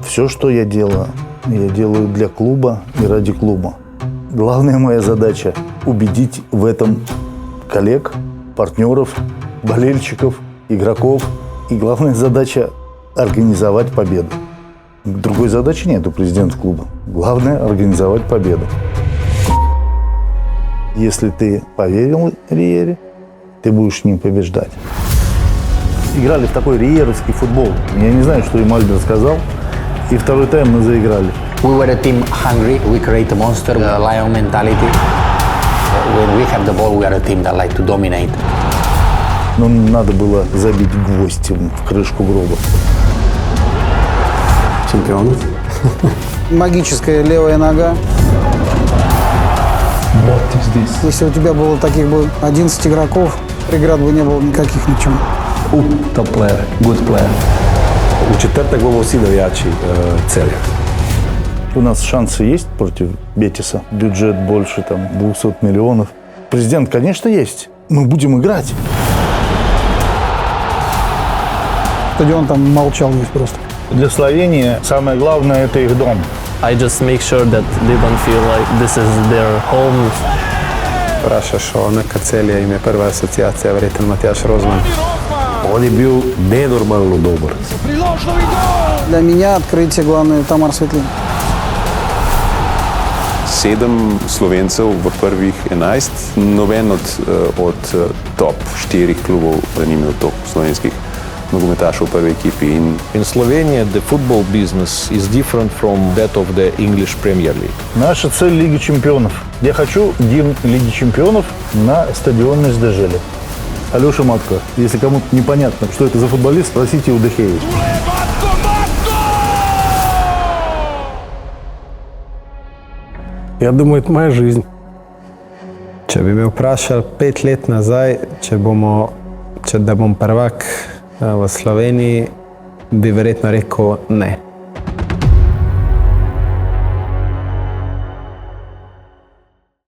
Все, что я делаю для клуба и ради клуба. Главная моя задача – убедить в этом коллег, партнеров, болельщиков, игроков. И главная задача – организовать победу. Другой задачи нет у президента клуба. Главное – организовать победу. Если ты поверил Риере, ты будешь с ним побеждать. Играли в такой риеровский футбол. Я не знаю, что им Альбер сказал. И второй тайм мы заиграли. We were a team hungry. We create a monster, a lion mentality. When we have the ball, we are a team that like to dominate. Но надо было забить гвоздь в крышку гроба. Чемпион. Магическая левая нога. What is this? Если у тебя было таких бы 11 игроков, преград бы не было никаких ни в чем. Top player, good player. U četvrtak bomo vsi navijači Celja. У нас шансы есть против Бетиса. Бюджет больше 200 миллионов. Президент, конечно, есть. Мы будем играть. Стадион там молчал весь просто. Для Словении самое главное – это их дом. I just make sure that they don't feel like this is their home. Vprašaš o neka Celja, im je prva asocijacija verjetno Matjaž Rozman. On je bio nenormalno dobar. Для меня открытие главное Тамар Светлин. 7 Slovencev v prvih 11, noben od top 4 klubov ni imel toliko slovenskih nogometašev v prvi ekipi. In Slovenia, the football business is different from that of the English Premier League. Наша цель – Лига чемпионов. Я хочу гимн Лиги чемпионов на стадионе Сдежеле. Алеша Матко. Если кому-то непонятно, что это за футболист, спросите у Дехеи. Ja думаю, это моя жизнь. Če bi me vprašali 5 let nazaj, da bom prvak v Sloveniji, bi verjetno rekel ne.